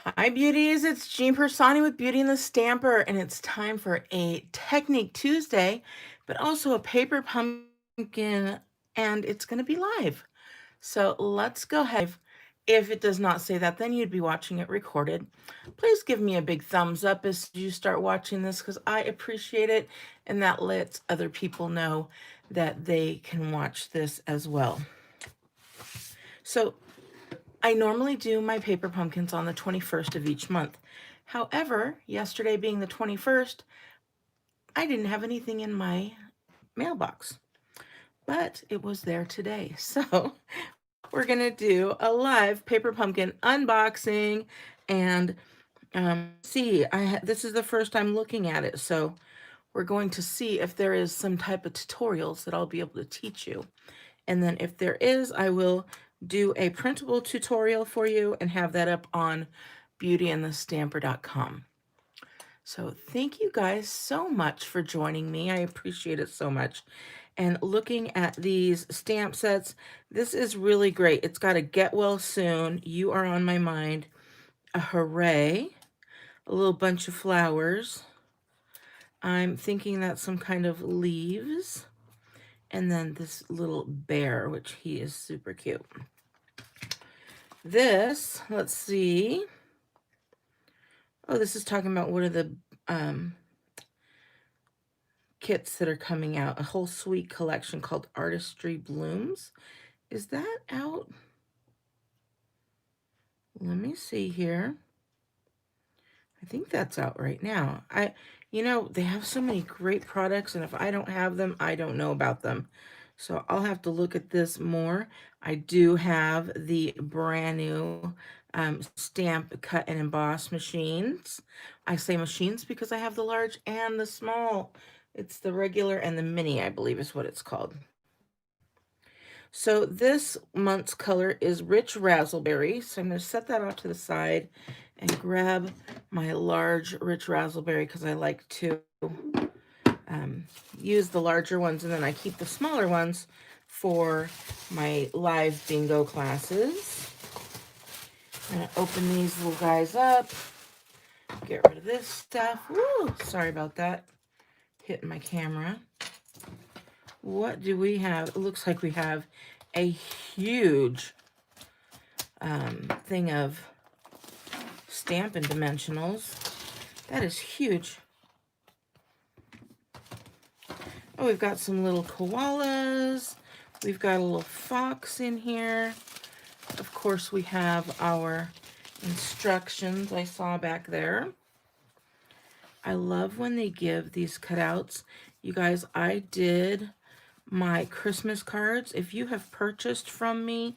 Hi, beauties. It's Jean Piersanti with Beauty and the Stamper, and it's time for a Technique Tuesday, but also a paper pumpkin, and it's going to be live. So let's go ahead. If it does not say that, then you'd be watching it recorded. Please give me a big thumbs up as you start watching this because I appreciate it, and that lets other people know that they can watch this as well. So I normally do my paper pumpkins on the 21st of each month. However, yesterday being the 21st, I didn't have anything in my mailbox, but it was there today. So we're going to do a live paper pumpkin unboxing and see. This is the first time looking at it, so we're going to see if there is some type of tutorials that I'll be able to teach you. And then if there is, I will do a printable tutorial for you and have that up on BeautyandtheStamper.com. So thank you guys so much for joining me. I appreciate it so much. And looking at these stamp sets, this is really great. It's got a get well soon. You are on my mind. A hooray. A little bunch of flowers. I'm thinking that's some kind of leaves. And then this little bear, which he is super cute. This, let's see. Oh, this is talking about what are the kits that are coming out. A whole sweet collection called Artistry Blooms. Is that out? Let me see here. I think that's out right now. They have so many great products, and if I don't have them, I don't know about them. So I'll have to look at this more. I do have the brand new stamp, cut, and emboss machines. I say machines because I have the large and the small. It's the regular and the mini, I believe is what it's called. So this month's color is Rich Razzleberry. So I'm going to set that off to the side and grab my large Rich Razzleberry because I like to use the larger ones, and then I keep the smaller ones for my live bingo classes. I'm going to open these little guys up, get rid of this stuff. Woo, sorry about that. Hitting my camera. What do we have? It looks like we have a huge thing of Stampin' Dimensionals. That is huge. Oh, we've got some little koalas. We've got a little fox in here. Of course, we have our instructions I saw back there. I love when they give these cutouts. You guys, I did my Christmas cards. If you have purchased from me,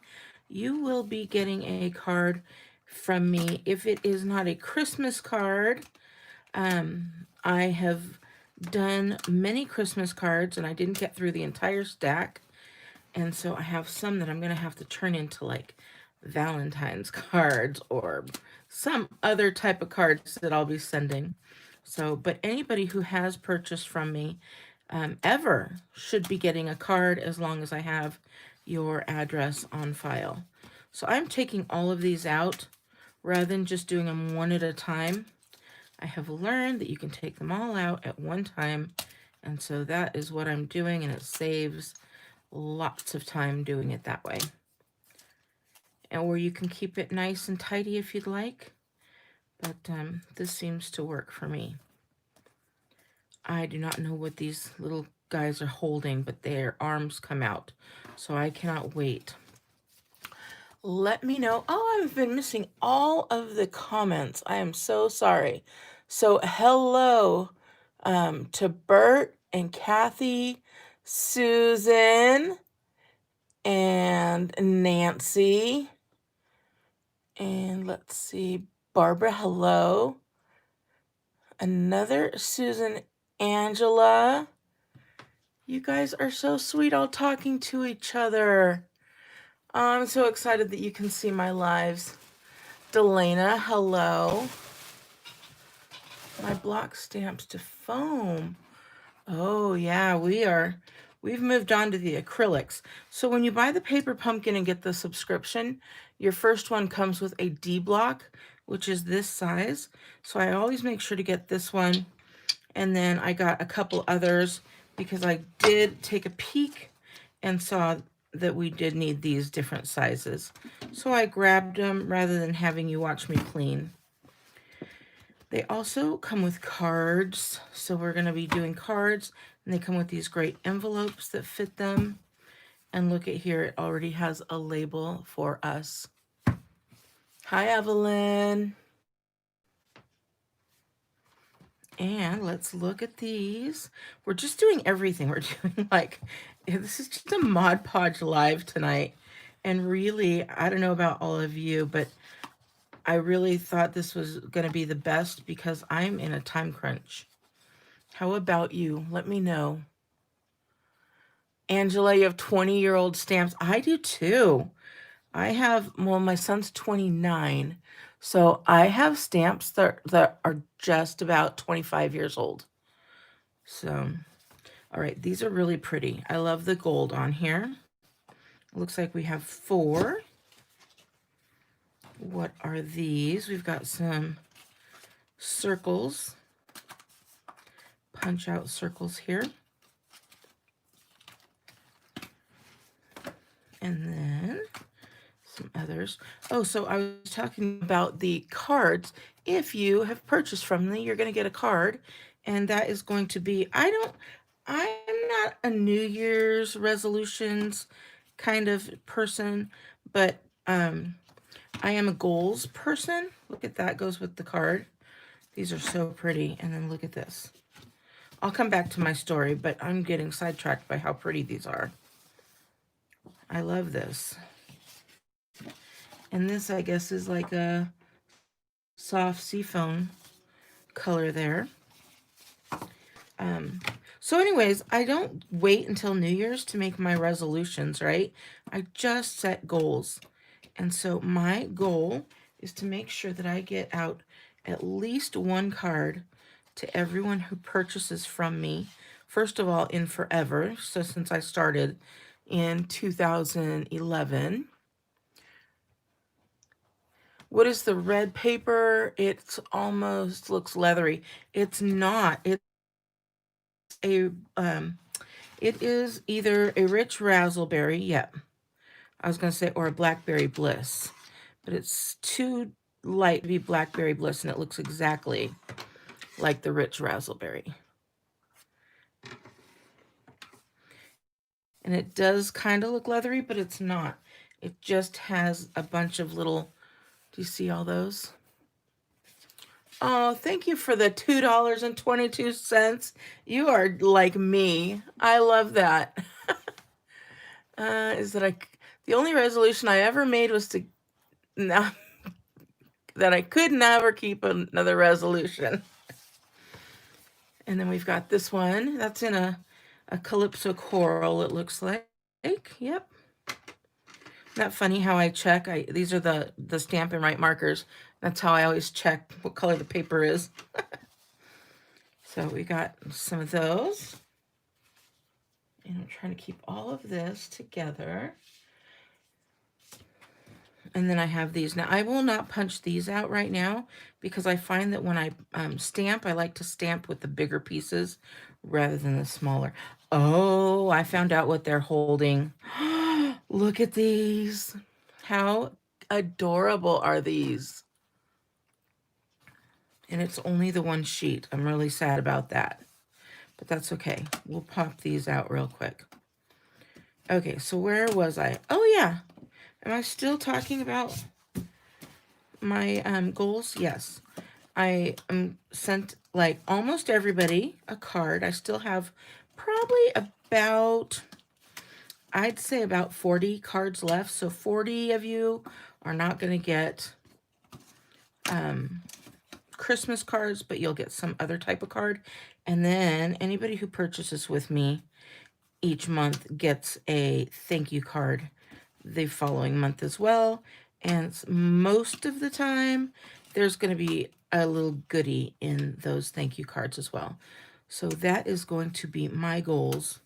you will be getting a card from me. If it is not a Christmas card, I have done many Christmas cards, and I didn't get through the entire stack. And so I have some that I'm going to have to turn into like Valentine's cards or some other type of cards that I'll be sending. So, but anybody who has purchased from me ever should be getting a card as long as I have your address on file. So I'm taking all of these out rather than just doing them one at a time. I have learned that you can take them all out at one time, and so that is what I'm doing, and it saves lots of time doing it that way. Or you can keep it nice and tidy if you'd like, but this seems to work for me. I do not know what these little guys are holding, but their arms come out, so I cannot wait. Let me know. Oh, I've been missing all of the comments. I am so sorry. So hello to Bert and Kathy, Susan, and Nancy. And let's see, Barbara, hello. Another Susan, Angela. You guys are so sweet all talking to each other. I'm so excited that you can see my lives. Delana, hello. My block stamps to foam. Oh yeah, we've moved on to the acrylics. So when you buy the paper pumpkin and get the subscription, your first one comes with a D block, which is this size. So I always make sure to get this one. And then I got a couple others because I did take a peek and saw that we did need these different sizes. So I grabbed them rather than having you watch me clean. They also come with cards. So we're going to be doing cards, and they come with these great envelopes that fit them. And look at here, it already has a label for us. Hi, Evelyn. And let's look at these. We're just doing everything. We're doing like, this is just a Mod Podge live tonight. And really, I don't know about all of you, but I really thought this was going to be the best because I'm in a time crunch. How about you? Let me know. Angela, you have 20-year-old stamps. I do too. I have, well, my son's 29. So I have stamps that are just about 25 years old. So, all right, these are really pretty. I love the gold on here. It looks like we have 4. What are these? We've got some circles, punch out circles here. And then some others. Oh, so I was talking about the cards. If you have purchased from me, you're going to get a card. And that is going to be, I'm not a New Year's resolutions kind of person, but I am a goals person. Look at that, goes with the card. These are so pretty. And then look at this. I'll come back to my story, but I'm getting sidetracked by how pretty these are. I love this. And this, I guess, is like a soft seafoam color there. So anyways, I don't wait until New Year's to make my resolutions, right? I just set goals. And so my goal is to make sure that I get out at least one card to everyone who purchases from me. First of all, in forever. So since I started in 2011. What is the red paper? It almost looks leathery. It's not. It's a it is either a rich raspberry, yep. I was gonna say, or a blackberry bliss, but it's too light to be blackberry bliss, and it looks exactly like the rich raspberry. And it does kind of look leathery, but it's not. It just has a bunch of little, do you see all those? Oh, thank you for the $2.22. You are like me. I love that. Is that the only resolution I ever made was to now that I could never keep another resolution. And then we've got this one. That's in a Calypso coral, it looks like. Yep. Not funny how I check. These are the Stampin' Right markers. That's how I always check what color the paper is. So we got some of those. And I'm trying to keep all of this together. And then I have these. Now, I will not punch these out right now because I find that when I stamp, I like to stamp with the bigger pieces rather than the smaller. Oh, I found out what they're holding. Look at these. How adorable are these? And it's only the one sheet. I'm really sad about that. But that's okay. We'll pop these out real quick. Okay, so where was I? Oh, yeah. Am I still talking about my goals? Yes. I sent like almost everybody a card. I still have probably about, I'd say about 40 cards left. So 40 of you are not going to get Christmas cards, but you'll get some other type of card. And then anybody who purchases with me each month gets a thank you card the following month as well. And most of the time, there's going to be a little goodie in those thank you cards as well. So that is going to be my goals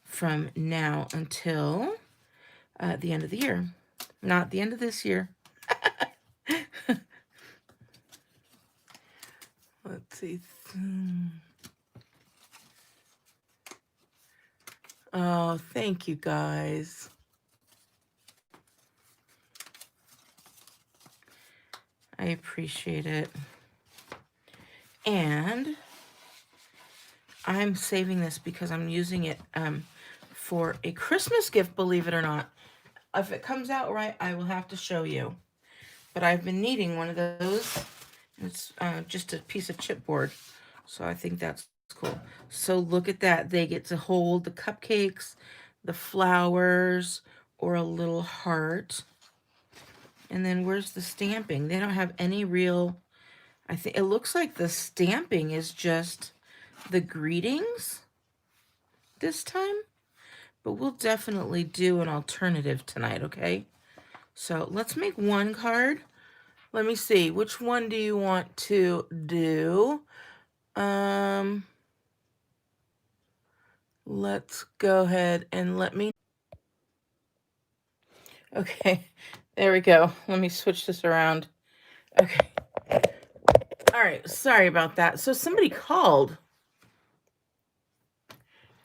from now until the end of the year. Not the end of this year. Let's see. Oh, thank you guys. I appreciate it. And I'm saving this because I'm using it for a Christmas gift, believe it or not. If it comes out right, I will have to show you. But I've been needing one of those. It's just a piece of chipboard. So I think that's cool. So look at that. They get to hold the cupcakes, the flowers, or a little heart. And then where's the stamping? They don't have any real... I think it looks like the stamping is just the greetings this time. But we'll definitely do an alternative tonight, okay? So let's make one card. Let me see. Which one do you want to do? Let's go ahead and let me... Okay, there we go. Let me switch this around. Okay. All right, sorry about that. So somebody called.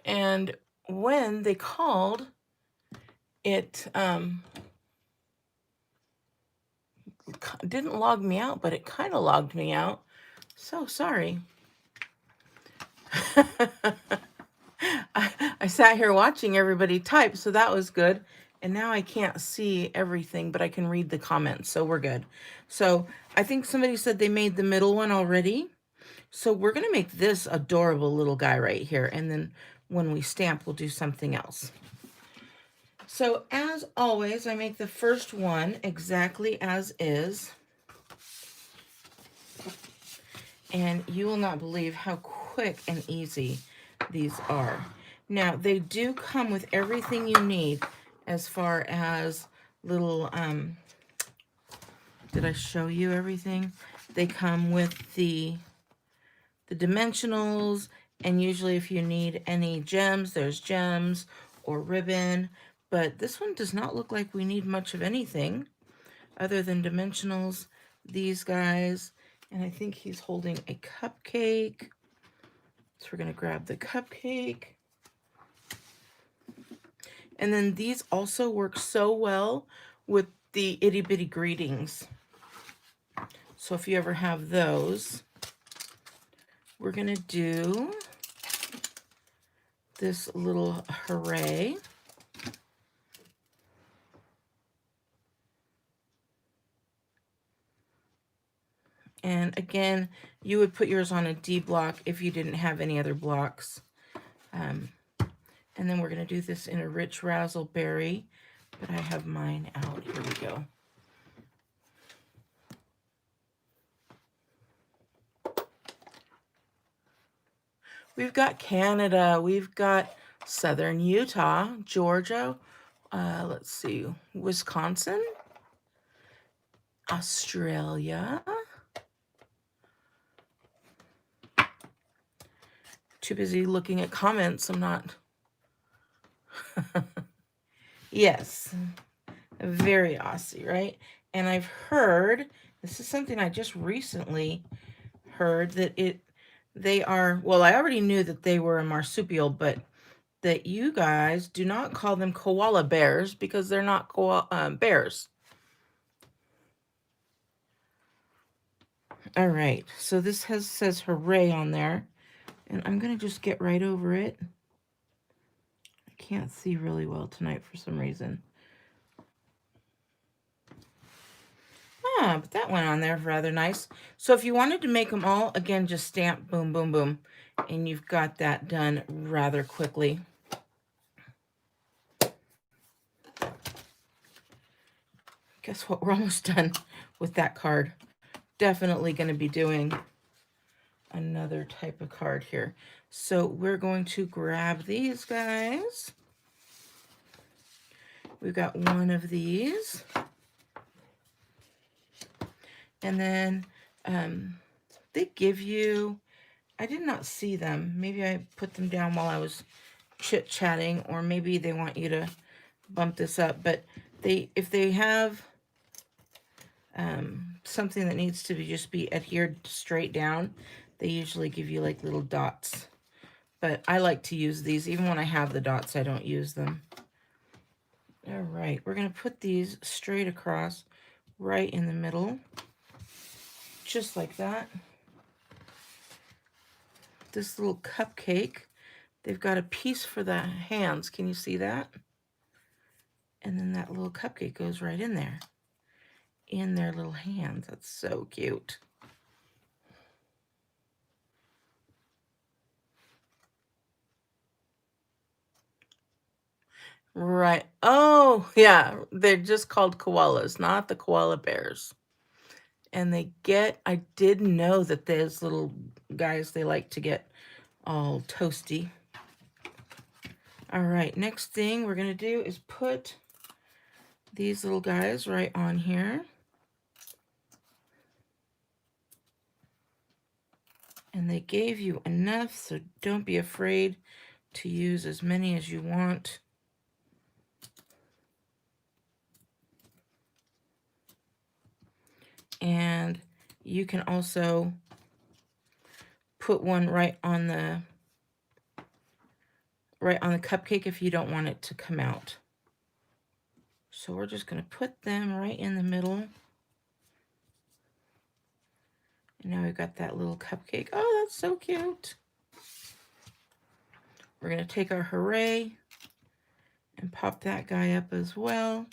And when they called, it didn't log me out, but it kind of logged me out. So sorry. I sat here watching everybody type, so that was good. And now I can't see everything, but I can read the comments, so we're good. So I think somebody said they made the middle one already. So we're going to make this adorable little guy right here. And then when we stamp, we'll do something else. So as always, I make the first one exactly as is. And you will not believe how quick and easy these are. Now, they do come with everything you need as far as little, did I show you everything? They come with the dimensionals, and usually if you need any gems, there's gems or ribbon. But this one does not look like we need much of anything other than dimensionals, these guys, and I think he's holding a cupcake. So we're going to grab the cupcake. And then these also work so well with the itty bitty greetings. So if you ever have those, we're going to do this little hooray. And again, you would put yours on a D block if you didn't have any other blocks. And then we're going to do this in a rich razzleberry, but I have mine out. Here we go. We've got Canada. We've got Southern Utah, Georgia. Let's see, Wisconsin, Australia. Too busy looking at comments. I'm not. Yes, very Aussie, right? And I've heard, this is something I just recently heard, that they are, well, I already knew that they were a marsupial, but that you guys do not call them koala bears because they're not bears. All right, so this says hooray on there, and I'm going to just get right over it. I can't see really well tonight for some reason. But that went on there rather nice. So if you wanted to make them all, again, just stamp boom, boom, boom, and you've got that done rather quickly. Guess what? We're almost done with that card. Definitely going to be doing another type of card here. So we're going to grab these guys. We've got one of these. And then they give you, I did not see them. Maybe I put them down while I was chit-chatting, or maybe they want you to bump this up. But if they have something that needs to just be adhered straight down, They usually give you like little dots. But I like to use these. Even when I have the dots, I don't use them. All right, we're going to put these straight across right in the middle. Just like that. This little cupcake, they've got a piece for the hands. Can you see that? And then that little cupcake goes right in there. In their little hands. That's so cute. Right. Oh, yeah. They're just called koalas, not the koala bears. And I didn't know that those little guys, they like to get all toasty. All right, next thing we're going to do is put these little guys right on here. And they gave you enough, so don't be afraid to use as many as you want. And you can also put one right on the cupcake if you don't want it to come out. So we're just going to put them right in the middle. And now we've got that little cupcake. Oh, that's so cute. We're going to take our hooray and pop that guy up as well.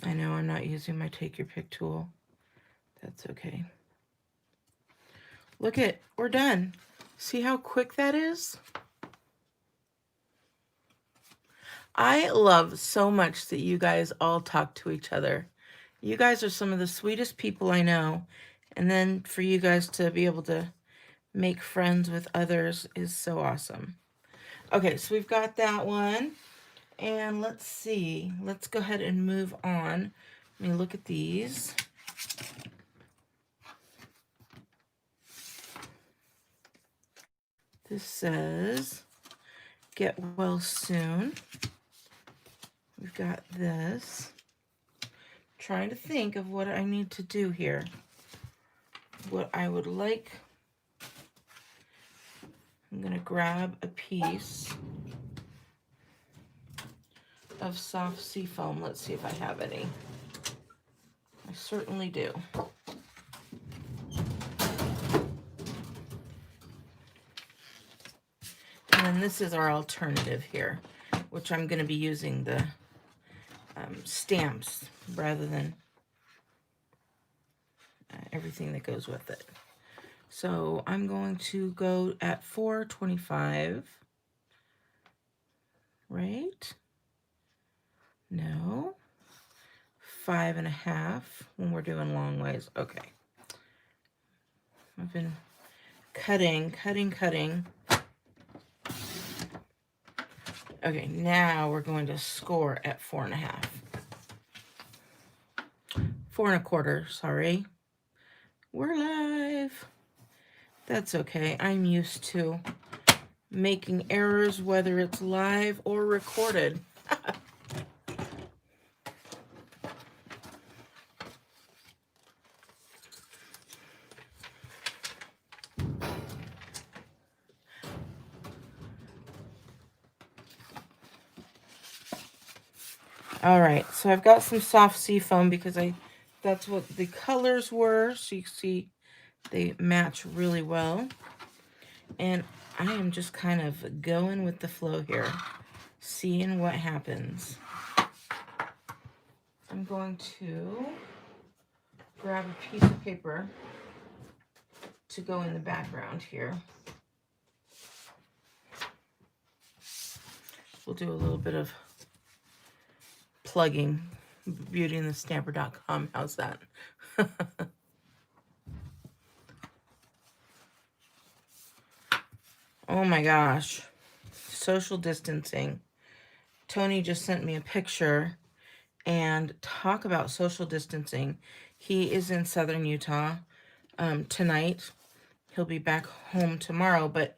I know I'm not using my take your pick tool. That's okay. Look it, we're done. See how quick that is? I love so much that you guys all talk to each other. You guys are some of the sweetest people I know. And then for you guys to be able to make friends with others is so awesome. Okay, so we've got that one. And let's see. Let's go ahead and move on. Let me look at these. This says, get well soon. We've got this. Trying to think of what I need to do here. What I would like. I'm going to grab a piece of soft sea foam. Let's see if I have any. I certainly do. And then this is our alternative here, which I'm going to be using the stamps rather than everything that goes with it. So I'm going to go at 4.25, right? No, 5.5 when we're doing long ways. Okay. I've been cutting. Okay, now we're going to score at 4.5. 4.25, sorry. We're live. That's okay. I'm used to making errors, whether it's live or recorded. All right, so I've got some soft sea foam because that's what the colors were. So you see they match really well. And I am just kind of going with the flow here, seeing what happens. I'm going to grab a piece of paper to go in the background here. We'll do a little bit of plugging BeautyandtheStamper.com. How's that? Oh my gosh. Social distancing. Tony just sent me a picture, and talk about social distancing. He is in southern Utah tonight. He'll be back home tomorrow, but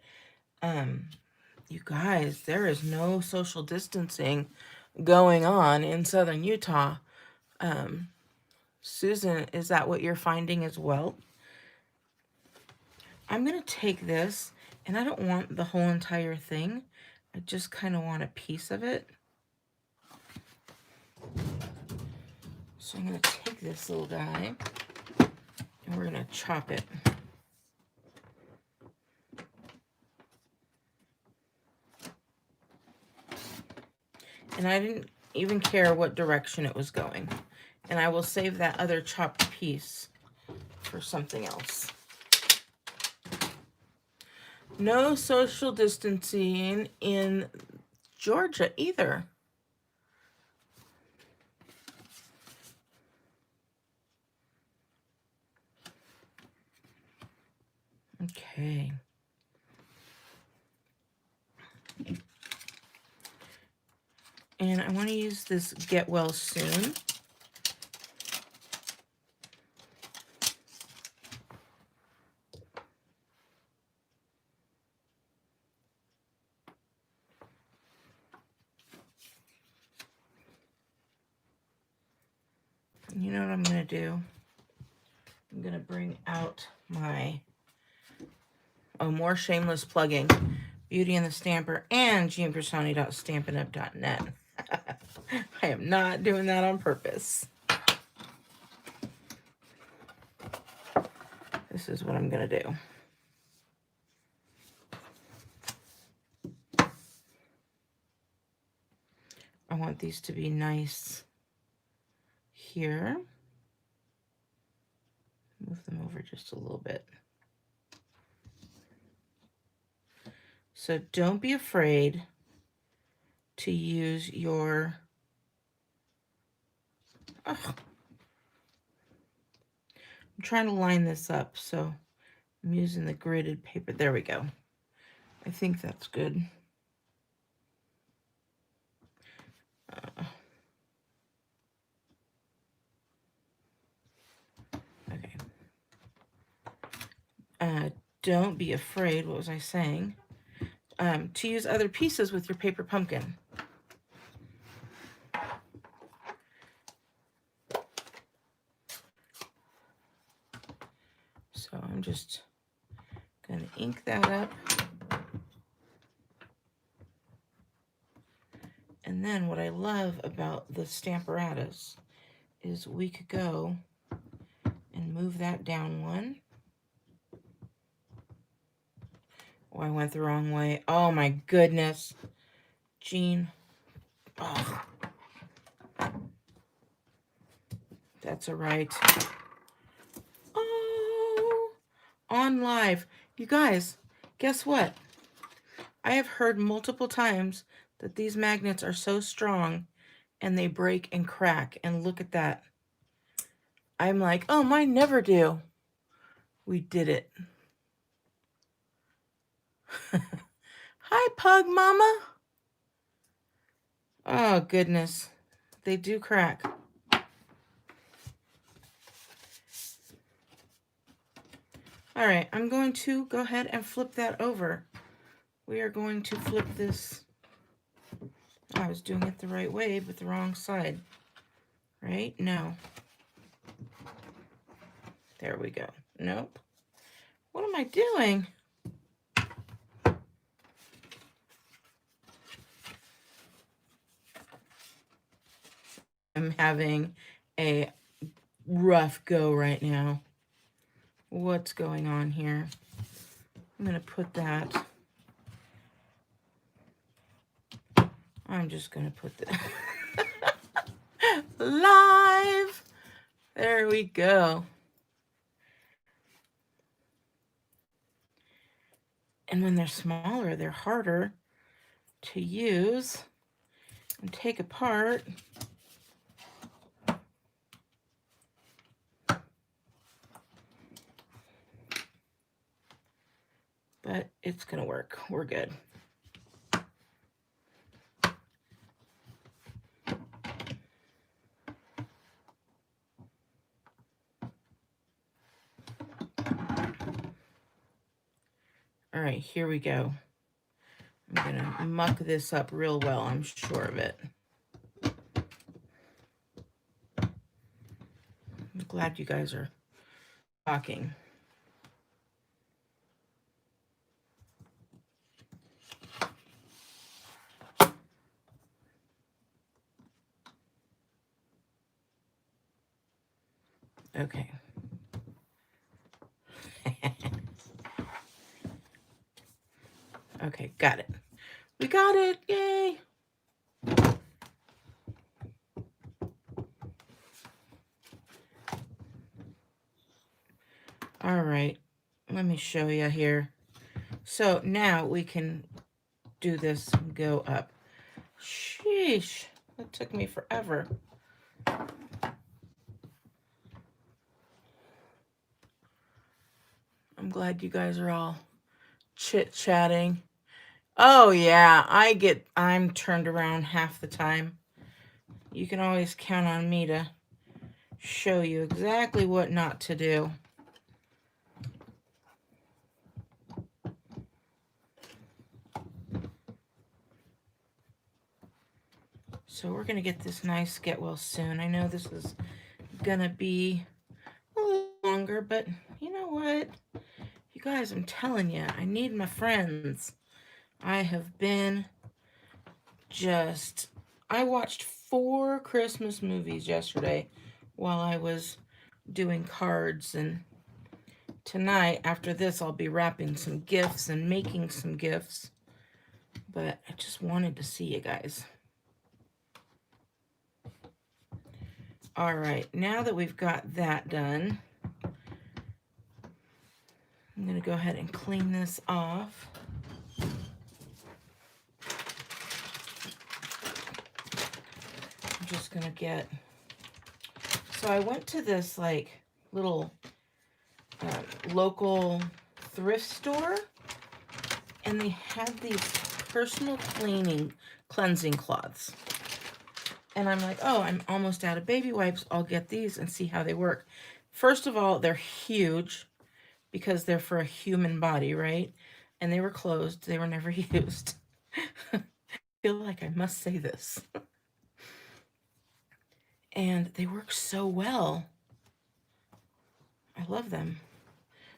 you guys, there is no social distancing going on in southern Utah. Susan, is that what you're finding as well? I'm going to take this, and I don't want the whole entire thing. I just kind of want a piece of it. So I'm going to take this little guy, and we're going to chop it. And I didn't even care what direction it was going. And I will save that other chopped piece for something else. No social distancing in Georgia either. Okay. And I want to use this Get Well Soon. You know what I'm going to do? I'm going to bring out my, more shameless plugging, BeautyandtheStamper and Piersanti.stampinup.net. I am not doing that on purpose. This is what I'm going to do. I want these to be nice here. Move them over just a little bit. So don't be afraid to use your, I'm trying to line this up, so I'm using the gridded paper. There we go. I think that's good. Okay. Don't be afraid, what was I saying? To use other pieces with your paper pumpkin. So I'm just going to ink that up. And then what I love about the Stamparatus is we could go and move that down one. Oh, I went the wrong way. Oh my goodness. Jean. Oh. That's all right. Oh, on live. You guys, guess what? I have heard multiple times that these magnets are so strong and they break and crack. And look at that. I'm like, oh, mine never do. We did it. Hi, Pug Mama. Oh, goodness. They do crack. All right, I'm going to go ahead and flip that over. We are going to flip this. I was doing it the right way, but the wrong side. Right? No. There we go. Nope. What am I doing? I'm having a rough go right now. What's going on here? I'm going to put that. I'm just going to put that live. There we go. And when they're smaller, they're harder to use and take apart. But it's going to work. We're good. All right, here we go. I'm going to muck this up real well, I'm sure of it. glad you guys are talking. Okay. Okay, got it. We got it. Yay. All right. Let me show you here. So now we can do this and go up. Sheesh. That took me forever. I'm glad you guys are all chit-chatting. Oh yeah, I'm turned around half the time. You can always count on me to show you exactly what not to do. So we're gonna get this nice get well soon. I know this is gonna be a little longer, but you know what? You guys, I'm telling you, I need my friends. I have been I watched 4 Christmas movies yesterday while I was doing cards, and tonight, after this, I'll be wrapping some gifts and making some gifts. But I just wanted to see you guys. All right, now that we've got that done, I'm going to go ahead and clean this off. I'm just going to get... So I went to this, like, little local thrift store, and they had these personal cleansing cloths. And I'm like, oh, I'm almost out of baby wipes. I'll get these and see how they work. First of all, they're huge because they're for a human body, right? And they were closed. They were never used. I feel like I must say this. And they work so well. I love them.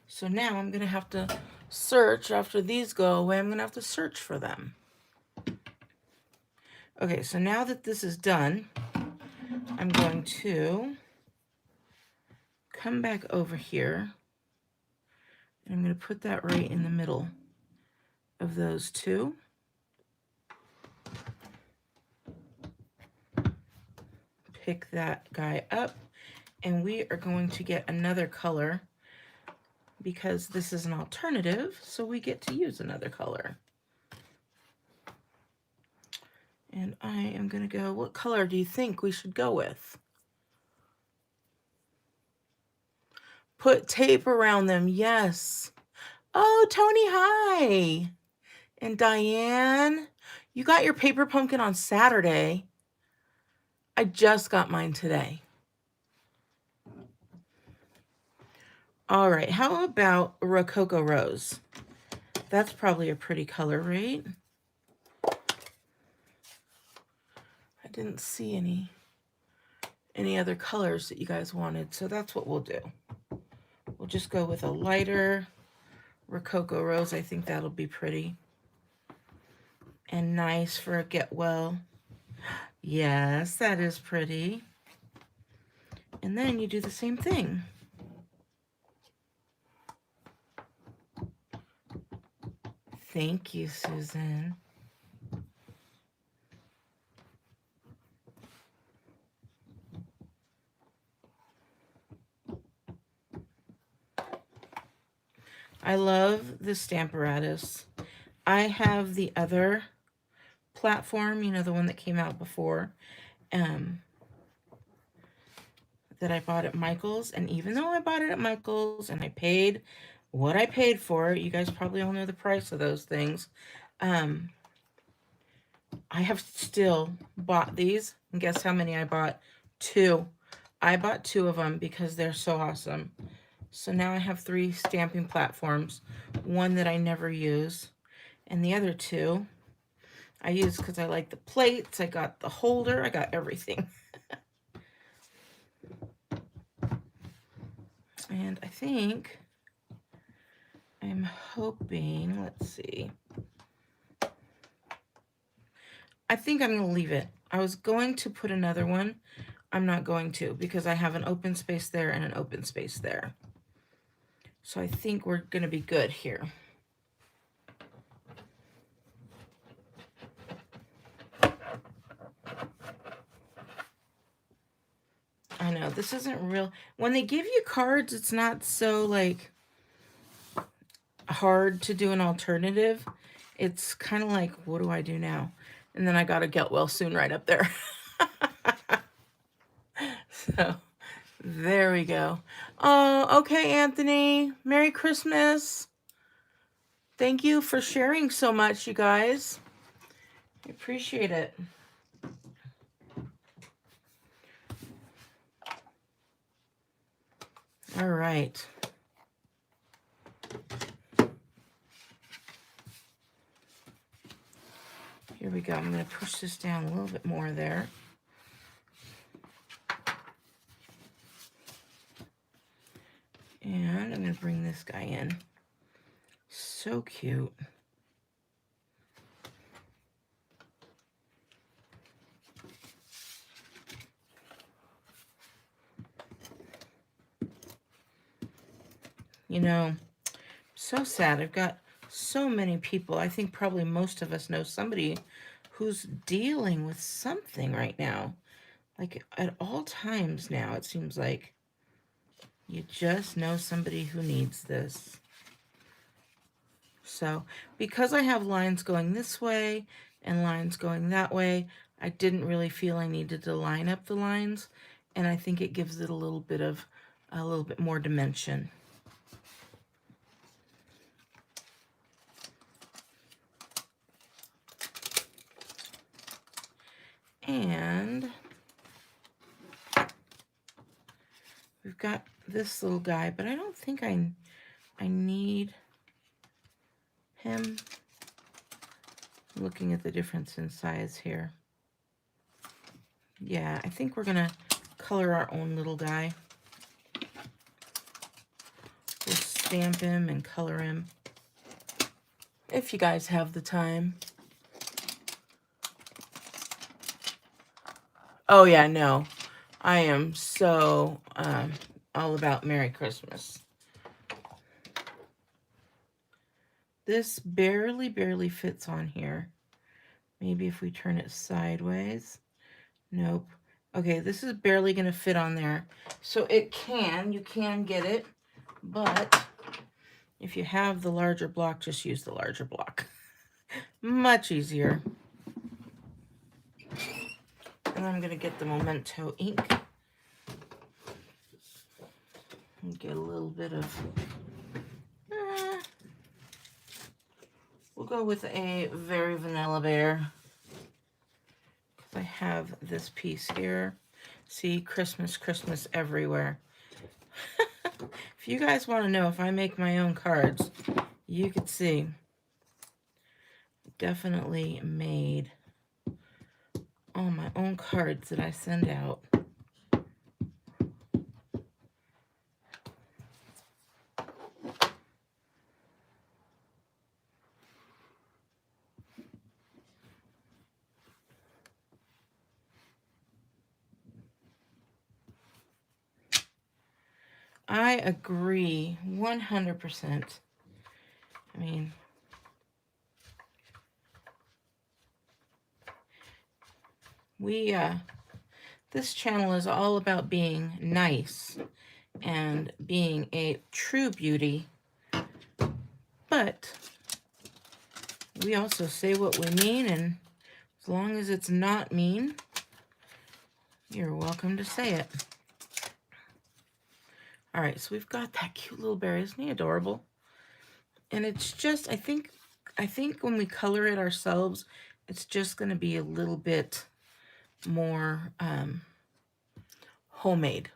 So now I'm going to have to search. After these go away, I'm going to have to search for them. Okay, so now that this is done, I'm going to come back over here. And I'm going to put that right in the middle of those two. Pick that guy up. And we are going to get another color because this is an alternative, so we get to use another color. And I am going to go, what color do you think we should go with? Put tape around them, yes. Oh, Tony, hi. And Diane, you got your paper pumpkin on Saturday. I just got mine today. All right, how about Rococo Rose? That's probably a pretty color, right? I didn't see any other colors that you guys wanted, so that's what we'll do. We'll just go with a lighter Rococo Rose. I think that'll be pretty and nice for a get well. Yes, that is pretty. And then you do the same thing. Thank you, Susan. I love the Stamparatus. I have the other platform, you know, the one that came out before, that I bought at Michael's. And even though I bought it at Michael's and I paid what I paid for it, you guys probably all know the price of those things. I have still bought these. And guess how many I bought? 2. I bought 2 of them because they're so awesome. So now I have 3 stamping platforms. One that I never use. And the other 2 I use because I like the plates. I got the holder. I got everything. And I think I'm hoping, let's see. I think I'm going to leave it. I was going to put another one. I'm not going to because I have an open space there and an open space there. So I think we're going to be good here. I know this isn't real. When they give you cards, it's not so like hard to do an alternative. It's kind of like, what do I do now? And then I got to get well soon right up there. So there we go. Oh, okay, Anthony. Merry Christmas. Thank you for sharing so much, you guys. I appreciate it. All right. Here we go. I'm going to push this down a little bit more there. And I'm going to bring this guy in. So cute. You know, so sad. I've got so many people. I think probably most of us know somebody who's dealing with something right now. Like at all times now, it seems like you just know somebody who needs this. So because I have lines going this way and lines going that way, I didn't really feel I needed to line up the lines. And I think it gives it a little bit more dimension. And we've got this little guy, but I don't think I need him. Looking at the difference in size here. Yeah, I think we're gonna color our own little guy. We'll stamp him and color him if you guys have the time. Oh yeah, no, I am so all about Merry Christmas. This barely fits on here. Maybe if we turn it sideways. Nope. Okay, this is barely going to fit on there. So you can get it, but if you have the larger block, just use the larger block. Much easier. And I'm going to get the Memento ink. And get a little bit of... we'll go with a very vanilla bear. I have this piece here. See, Christmas, Christmas everywhere. If you guys want to know if I make my own cards, you could see. Definitely made all my own cards that I send out. I agree 100%. I mean, this channel is all about being nice and being a true beauty, but we also say what we mean, and as long as it's not mean, you're welcome to say it. All right, so we've got that cute little bear. Isn't he adorable? And it's just, I think when we color it ourselves, it's just going to be a little bit more homemade.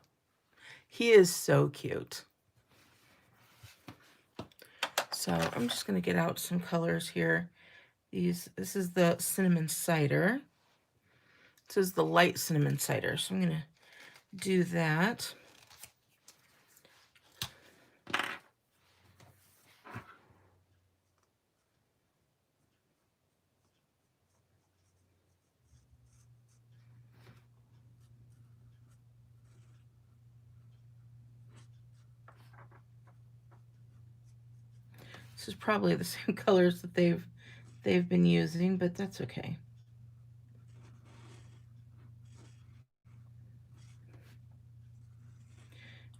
He is so cute. So I'm just going to get out some colors here. This is the cinnamon cider. This is the light cinnamon cider. So I'm going to do that. This is probably the same colors that they've been using, but that's okay.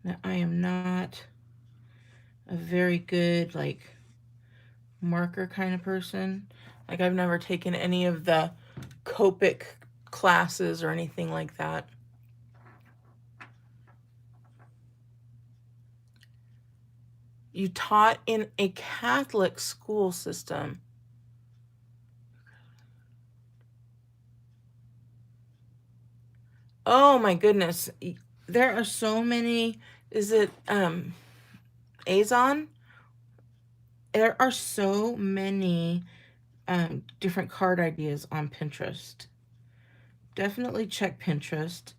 Now, I am not a very good, like, marker kind of person. Like, I've never taken any of the Copic classes or anything like that. You taught in a Catholic school system. Oh my goodness. There are so many. Is it Azon? There are so many different card ideas on Pinterest. Definitely check Pinterest.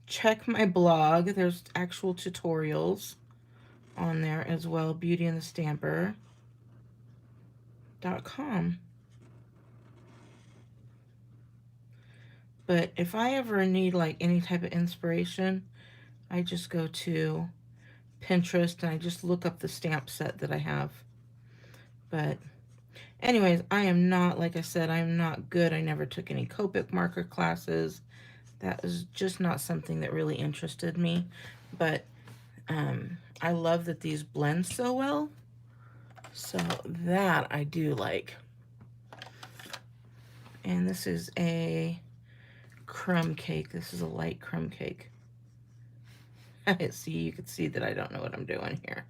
Check my blog. There's actual tutorials on there as well. BeautyandtheStamper.com. But if I ever need like any type of inspiration, I just go to Pinterest and I just look up the stamp set that I have. But anyways, I am not, like I said, I'm not good. I never took any Copic marker classes. That is just not something that really interested me. But I love that these blend so well. So that I do like. And this is a crumb cake. This is a light crumb cake. See, you can see that I don't know what I'm doing here.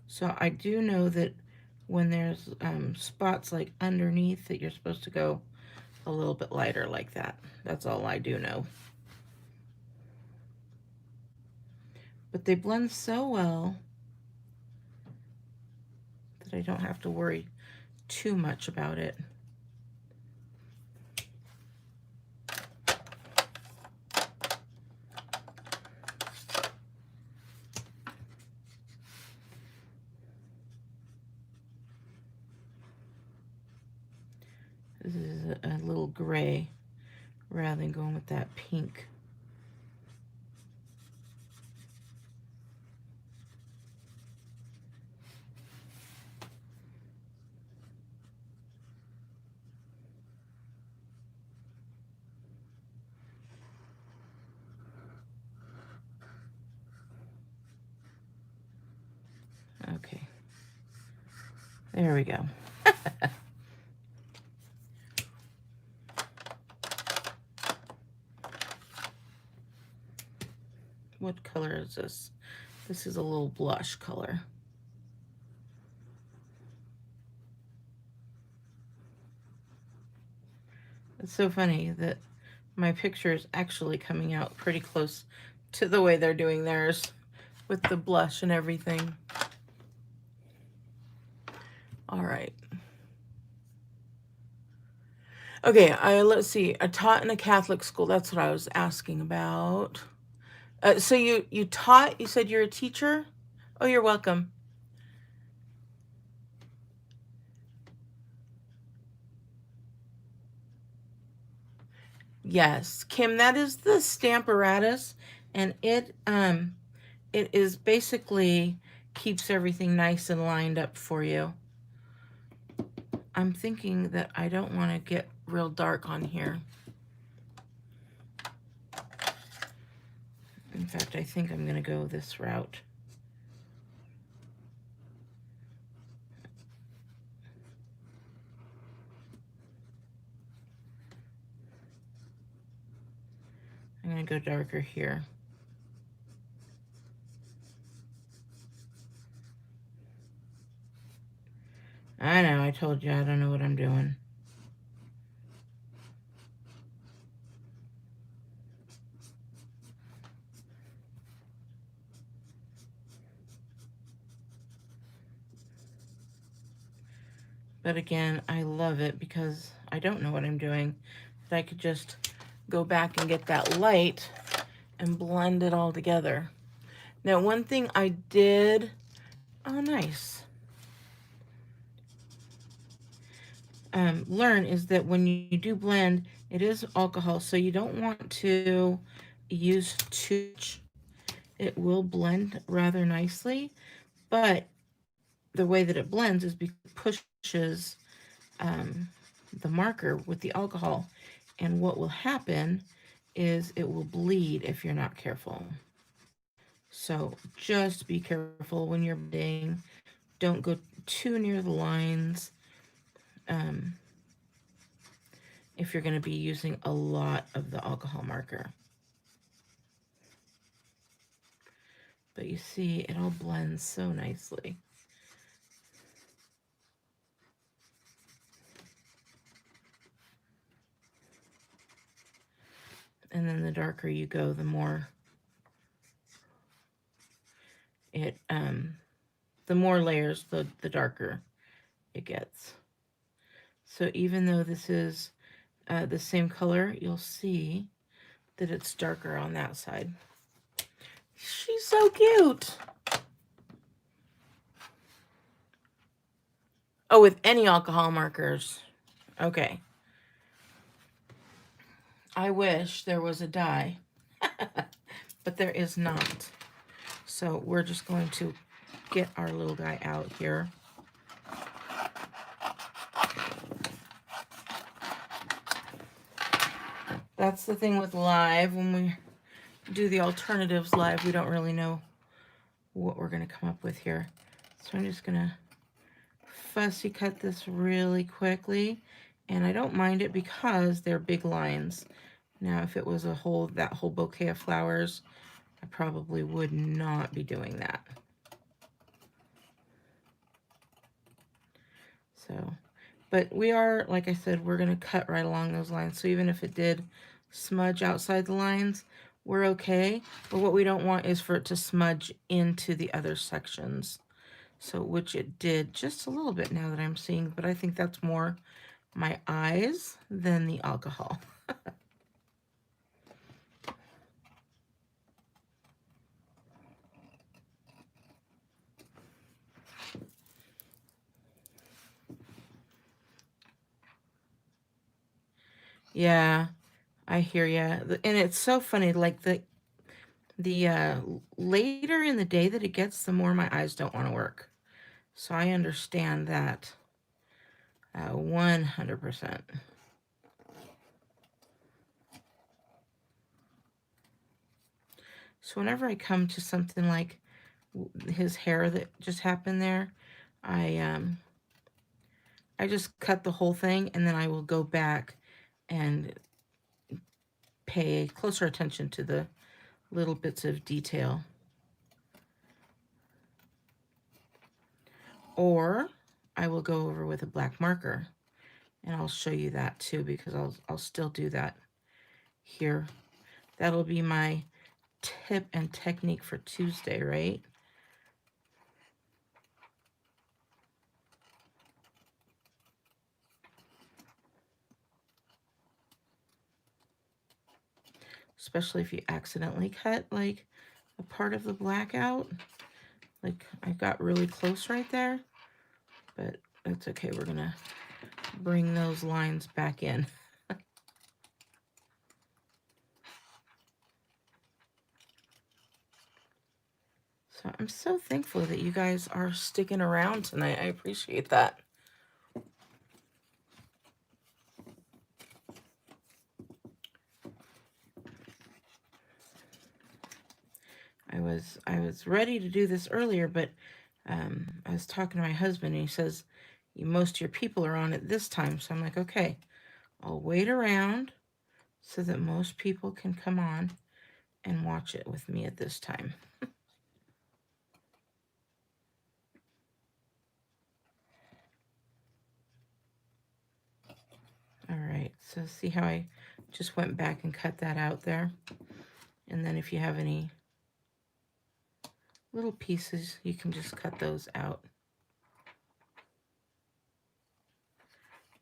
So I do know that when there's spots like underneath that you're supposed to go a little bit lighter like that. That's all I do know. But they blend so well that I don't have to worry too much about it. This is a little gray rather than going with that pink. Okay. There we go. What color is this? This is a little blush color. It's so funny that my picture is actually coming out pretty close to the way they're doing theirs with the blush and everything. All right. Okay, let's see. I taught in a Catholic school. That's what I was asking about. So you taught, you said you're a teacher? Oh, you're welcome. Yes, Kim, that is the Stamparatus, and it is basically keeps everything nice and lined up for you. I'm thinking that I don't want to get real dark on here. In fact, I think I'm going to go this route. I'm going to go darker here. I know, I told you I don't know what I'm doing. But again, I love it because I don't know what I'm doing. But I could just go back and get that light and blend it all together. Now, one thing I did Oh, nice. Learn is that when you do blend, it is alcohol, so you don't want to use too much. It will blend rather nicely, but the way that it blends is because it pushes the marker with the alcohol, and what will happen is it will bleed if you're not careful. So just be careful when you're blending. Don't go too near the lines. Um, if you're going to be using a lot of the alcohol marker. But you see, it all blends so nicely. And then the darker you go, the more it, the more layers, the darker it gets. So even though this is the same color, you'll see that it's darker on that side. She's so cute. Oh, with any alcohol markers. Okay. I wish there was a dye, but there is not. So we're just going to get our little guy out here. That's the thing with live. When we do the alternatives live, we don't really know what we're going to come up with here. So I'm just going to fussy cut this really quickly. And I don't mind it because they're big lines. Now, if it was that whole bouquet of flowers, I probably would not be doing that. So, but we are, like I said, we're going to cut right along those lines. So even if it did smudge outside the lines, we're okay. But what we don't want is for it to smudge into the other sections. So, which it did just a little bit now that I'm seeing, but I think that's more my eyes than the alcohol. Yeah, I hear you. And it's so funny, like the later in the day that it gets, the more my eyes don't want to work. So I understand that 100%. So whenever I come to something like his hair that just happened there, I just cut the whole thing, and then I will go back and pay closer attention to the little bits of detail. Or I will go over with a black marker, and I'll show you that too, because I'll still do that here. That'll be my tip and technique for Tuesday, right? Especially if you accidentally cut like a part of the black out. Like I got really close right there, but that's okay. We're gonna bring those lines back in. So I'm so thankful that you guys are sticking around tonight. I appreciate that. I was ready to do this earlier, but I was talking to my husband, and he says most of your people are on at this time. So I'm like, okay, I'll wait around so that most people can come on and watch it with me at this time. All right, so see how I just went back and cut that out there? And then if you have any little pieces, you can just cut those out.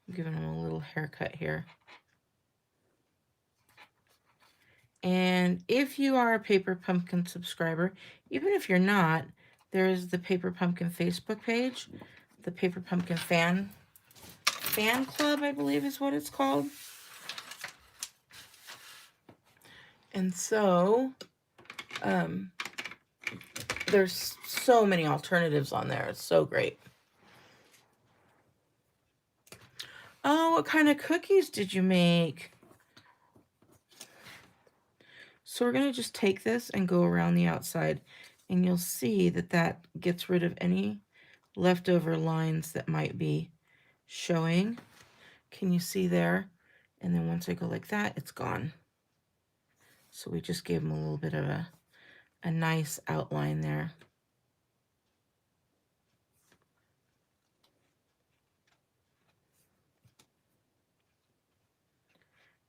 I'm giving them a little haircut here. And if you are a Paper Pumpkin subscriber, even if you're not, There is the Paper Pumpkin Facebook page, the Paper Pumpkin fan club, I believe is what it's called. And so there's so many alternatives on there. It's so great. Oh, what kind of cookies did you make? So we're going to just take this and go around the outside, and you'll see that that gets rid of any leftover lines that might be showing. Can you see there? And then once I go like that, it's gone. So we just gave them a little bit of a nice outline there.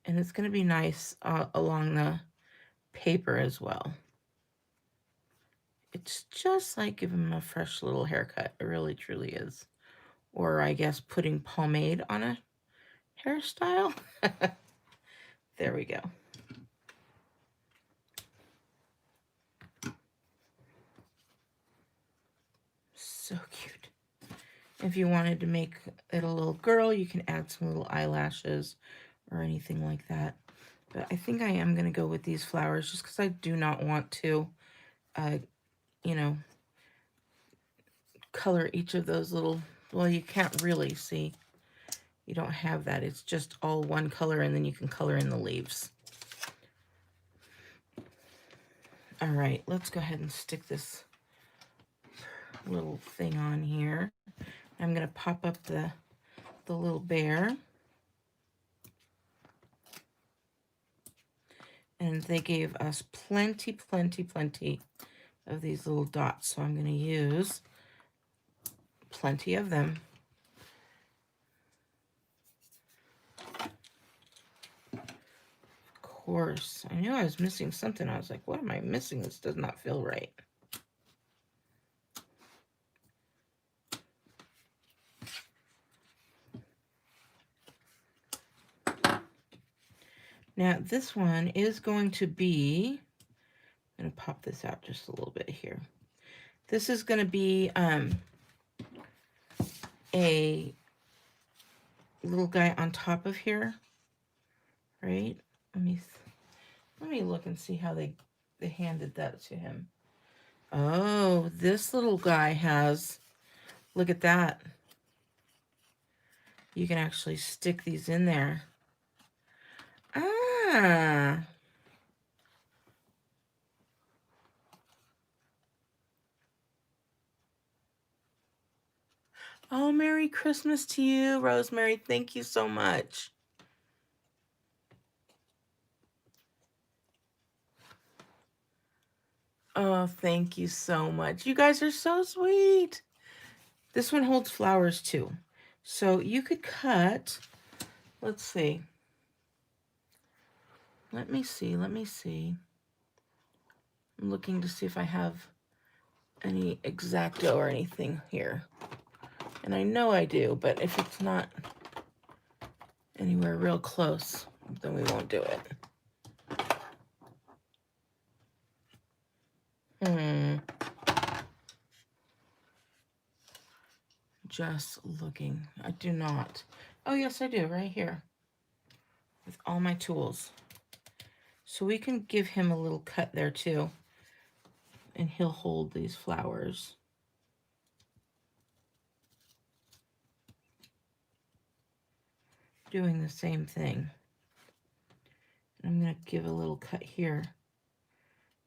And it's going to be nice along the paper as well. It's just like giving them a fresh little haircut. It really, truly is. Or I guess putting pomade on a hairstyle. There we go. So cute. If you wanted to make it a little girl, you can add some little eyelashes or anything like that. But I think I am going to go with these flowers just because I do not want to, you know, color each of those little, well, you can't really see. You don't have that. It's just all one color, and then you can color in the leaves. All right, let's go ahead and stick this little thing on here. I'm going to pop up the little bear. And they gave us plenty of these little dots. So I'm going to use plenty of them. Of course, I knew I was missing something. I was like, what am I missing? This does not feel right. Now, this one is going to be, I'm going to pop this out just a little bit here. This is going to be a little guy on top of here, right? Let me look and see how they handed that to him. Oh, this little guy has, look at that. You can actually stick these in there. Ah. Oh, Merry Christmas to you, Rosemary. Thank you so much. Oh, thank you so much. You guys are so sweet. This one holds flowers too. So you could cut, let's see. Let me see. I'm looking to see if I have any X-Acto or anything here. And I know I do, but if it's not anywhere real close, then we won't do it. Just looking. I do not. Oh, yes, I do, right here. With all my tools. So we can give him a little cut there, too. And he'll hold these flowers. Doing the same thing. And I'm going to give a little cut here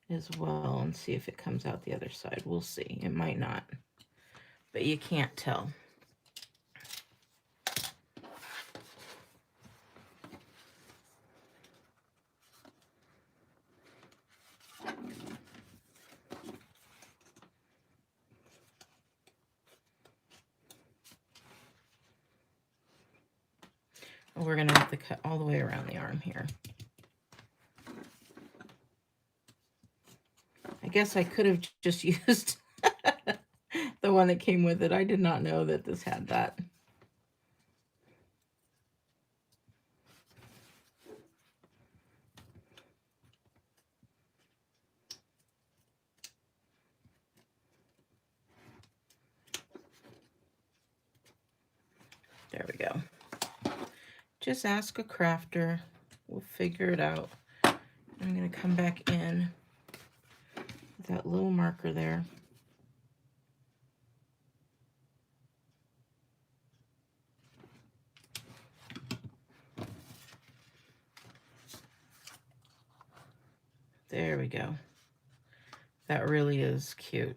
as well and see if it comes out the other side. We'll see. It might not. But you can't tell. We're going to have to cut all the way around the arm here. I guess I could have just used the one that came with it. I did not know that this had that. There we go. Just ask a crafter. We'll figure it out. I'm going to come back in with that little marker there. There we go. That really is cute.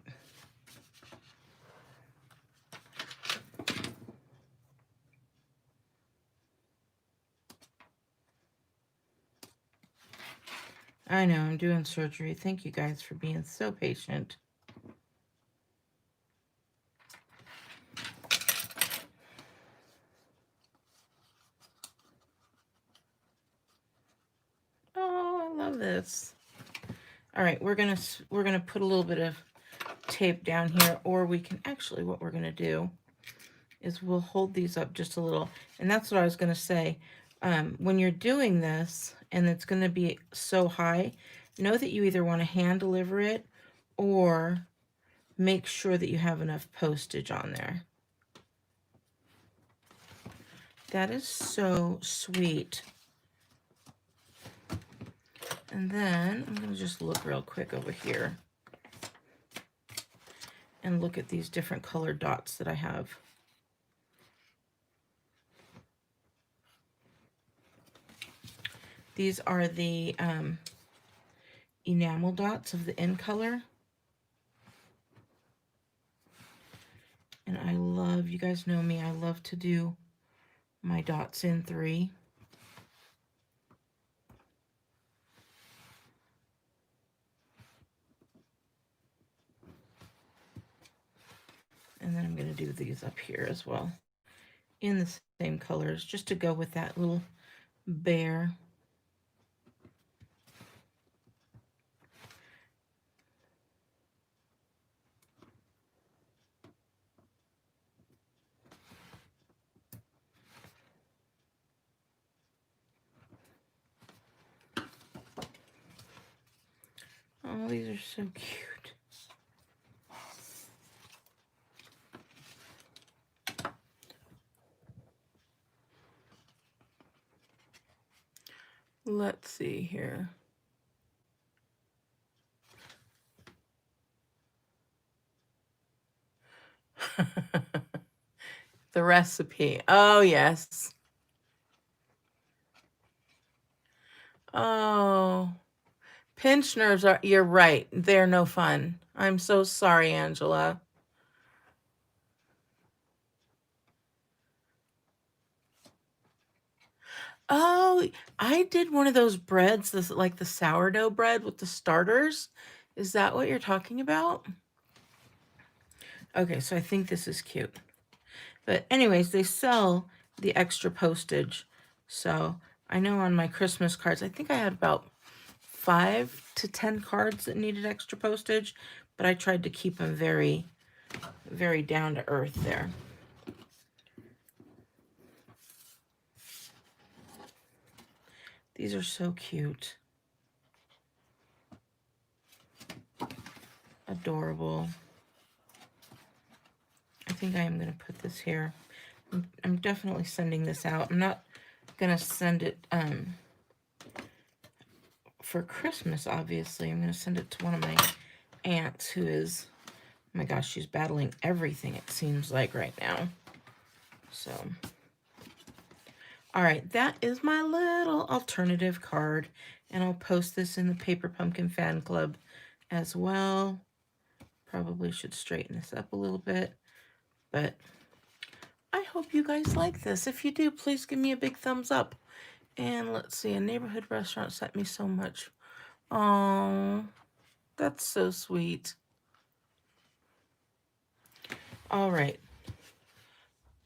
I know, I'm doing surgery. Thank you guys for being so patient. Oh, I love this. All right, we're gonna put a little bit of tape down here, or we can actually, what we're gonna do is we'll hold these up just a little. And that's what I was gonna say. When you're doing this and it's gonna be so high, know that you either want to hand deliver it or make sure that you have enough postage on there. That is so sweet. And then I'm going to just look real quick over here and look at these different colored dots that I have. These are the enamel dots of the end color. And I love, you guys know me, I love to do my dots in 3. And then I'm going to do these up here as well in the same colors, just to go with that little bear. Oh, these are so cute. Let's see here. The recipe. Oh, yes. Oh, pinched nerves are, you're right. They're no fun. I'm so sorry, Angela. Oh, I did one of those breads, this like the sourdough bread with the starters. Is that what you're talking about? Okay, so I think this is cute. But anyways, they sell the extra postage. So I know on my Christmas cards, I think I had about 5 to 10 cards that needed extra postage, but I tried to keep them very, very down to earth there. These are so cute. Adorable. I think I am going to put this here. I'm definitely sending this out. I'm not going to send it for Christmas, obviously. I'm going to send it to one of my aunts who is, oh my gosh, she's battling everything, it seems like, right now. So, all right, that is my little alternative card. And I'll post this in the Paper Pumpkin Fan Club as well. Probably should straighten this up a little bit. But I hope you guys like this. If you do, please give me a big thumbs up. And let's see, a neighborhood restaurant sent me so much. Oh, that's so sweet. All right.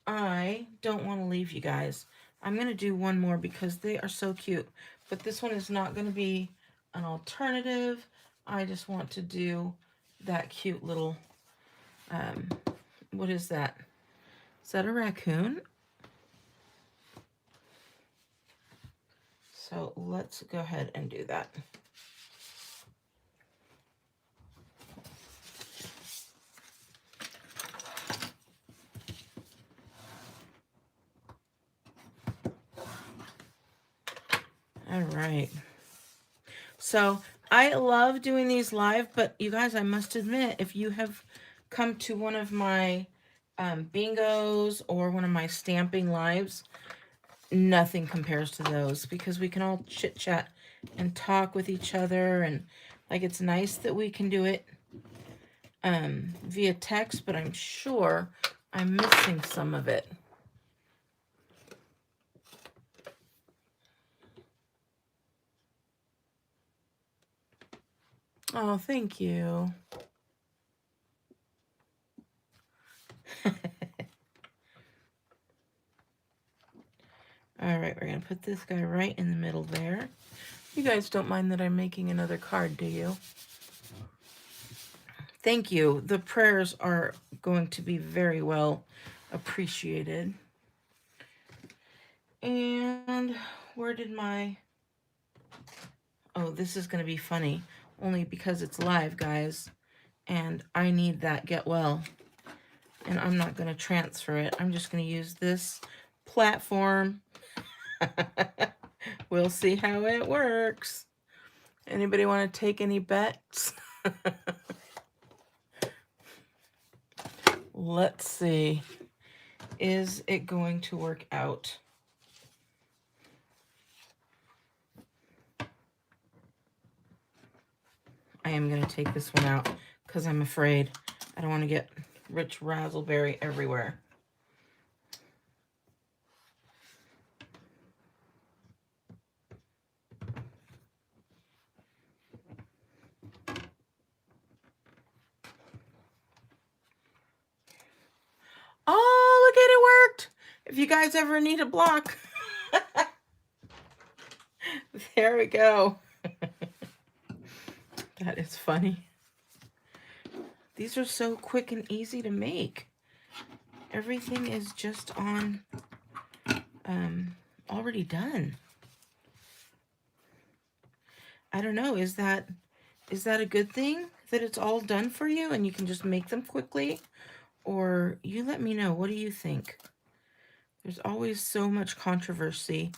I don't want to leave you guys. I'm going to do one more because they are so cute. But this one is not going to be an alternative. I just want to do that cute little, what is that? Is that a raccoon? So let's go ahead and do that. All right. So I love doing these live, but you guys, I must admit, if you have come to one of my bingos or one of my stamping lives, nothing compares to those because we can all chit chat and talk with each other, and like it's nice that we can do it via text, but I'm sure I'm missing some of it. Oh, thank you. All right, we're going to put this guy right in the middle there. You guys don't mind that I'm making another card, do you? Thank you. The prayers are going to be very well appreciated. And where did my... Oh, this is going to be funny. Only because it's live, guys. And I need that get well. And I'm not going to transfer it. I'm just going to use this platform. We'll see how it works. Anybody want to take any bets? Let's see. Is it going to work out? I am going to take this one out because I'm afraid I don't want to get rich razzleberry everywhere. Oh, look at it worked. If you guys ever need a block. There we go. That is funny. These are so quick and easy to make. Everything is just on already done. I don't know, is that a good thing that it's all done for you and you can just make them quickly? Or you let me know, what do you think? There's always so much controversy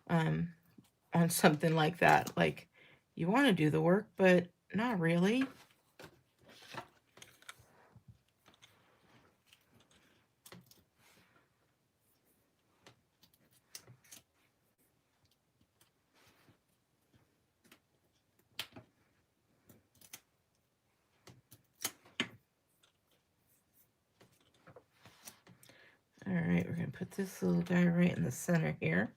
on something like that. Like, you want to do the work, but not really. All right, we're going to put this little guy right in the center here.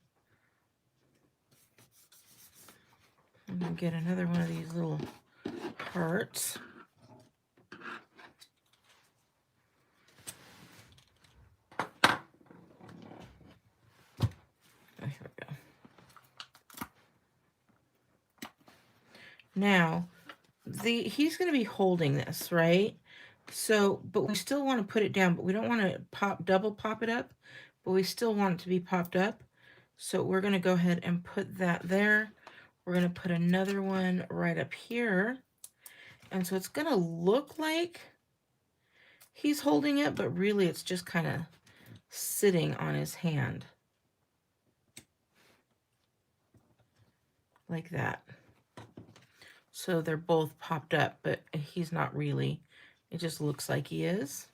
I'm going to get another one of these little hearts. Oh, here we go. Now, he's going to be holding this, right? So, but we still want to put it down, but we don't want to double pop it up, but we still want it to be popped up. So we're going to go ahead and put that there. We're going to put another one right up here. And so it's going to look like he's holding it, but really it's just kind of sitting on his hand. Like that. So they're both popped up, but he's not really. It just looks like he is.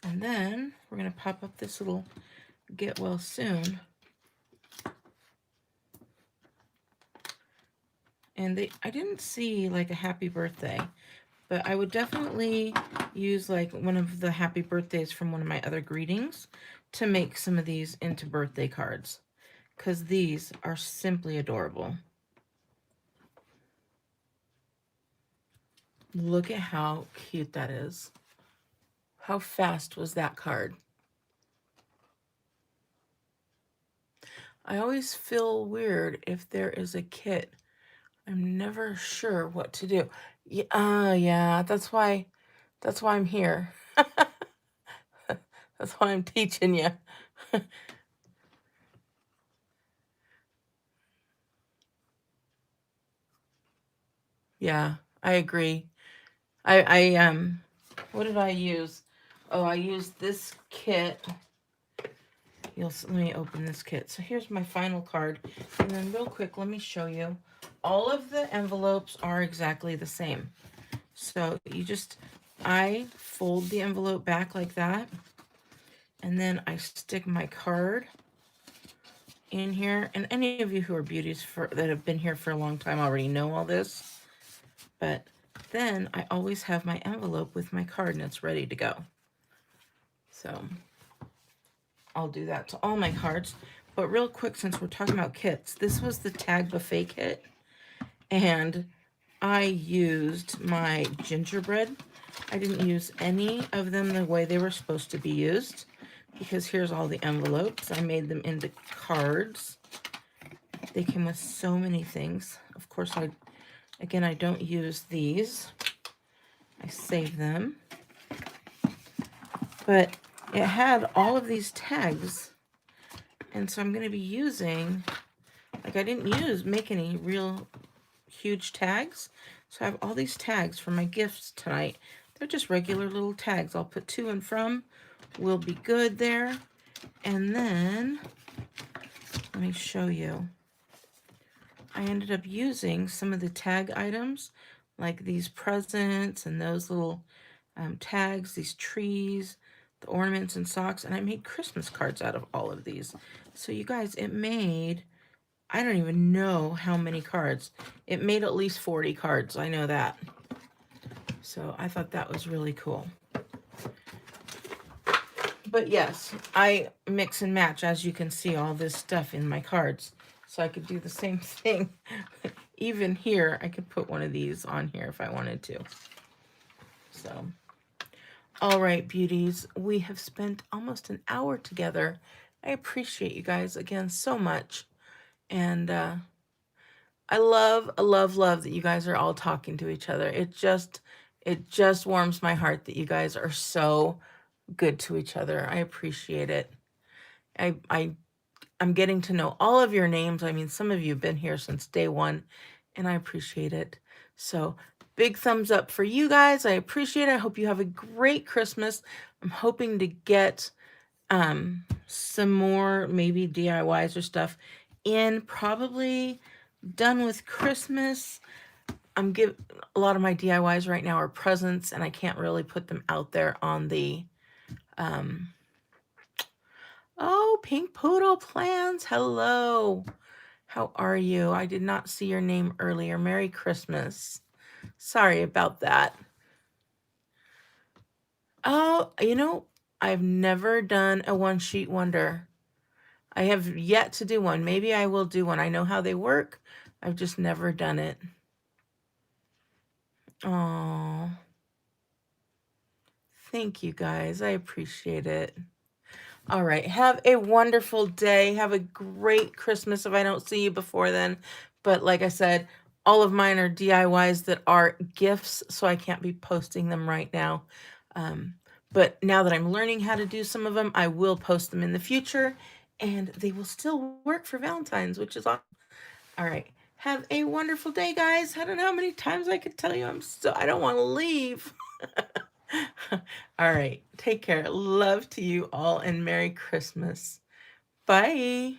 And then we're going to pop up this little get well soon. And I didn't see like a happy birthday, but I would definitely use like one of the happy birthdays from one of my other greetings to make some of these into birthday cards, because these are simply adorable. Look at how cute that is. How fast was that card? I always feel weird if there is a kit. I'm never sure what to do. Yeah, that's why I'm here. That's why I'm teaching you. Yeah, I agree. What did I use? Oh, I used this kit let me open this kit. So here's my final card. And then real quick, let me show you. All of the envelopes are exactly the same. So I fold the envelope back like that. And then I stick my card in here. And any of you who are beauties that have been here for a long time already know all this. But then I always have my envelope with my card and it's ready to go. So I'll do that to all my cards. But real quick, since we're talking about kits, this was the Tag Buffet kit. And I used my gingerbread. I didn't use any of them the way they were supposed to be used, because here's all the envelopes. I made them into cards. They came with so many things. Of course, I don't use these. I save them. But it had all of these tags. And so I'm going to be using, like, I didn't make any real huge tags. So I have all these tags for my gifts tonight. They're just regular little tags. I'll put to and from. Will be good there. And then, let me show you. I ended up using some of the tag items, like these presents and those little tags, these trees, the ornaments and socks, and I made Christmas cards out of all of these. So you guys, it made, I don't even know how many cards. It made at least 40 cards, I know that. So I thought that was really cool. But yes, I mix and match, as you can see, all this stuff in my cards. So I could do the same thing. Even here, I could put one of these on here if I wanted to. So, all right, beauties, we have spent almost an hour together. I appreciate you guys again so much. And I love that you guys are all talking to each other. It just warms my heart that you guys are so good to each other. I appreciate it. I'm getting to know all of your names. I mean, some of you have been here since day one, and I appreciate it. So big thumbs up for you guys. I appreciate it. I hope you have a great Christmas. I'm hoping to get some more maybe DIYs or stuff in, probably done with Christmas. A lot of my DIYs right now are presents, and I can't really put them out there on the oh, Pink Poodle Plans. Hello. How are you? I did not see your name earlier. Merry Christmas. Sorry about that. Oh, I've never done a one sheet wonder. I have yet to do one. Maybe I will do one. I know how they work. I've just never done it. Oh, thank you guys. I appreciate it. All right. Have a wonderful day. Have a great Christmas if I don't see you before then. But like I said, all of mine are DIYs that are gifts, so I can't be posting them right now. But now that I'm learning how to do some of them, I will post them in the future, and they will still work for Valentine's, which is awesome. All right. Have a wonderful day, guys. I don't know how many times I could tell you I don't want to leave. All right. Take care. Love to you all and Merry Christmas. Bye.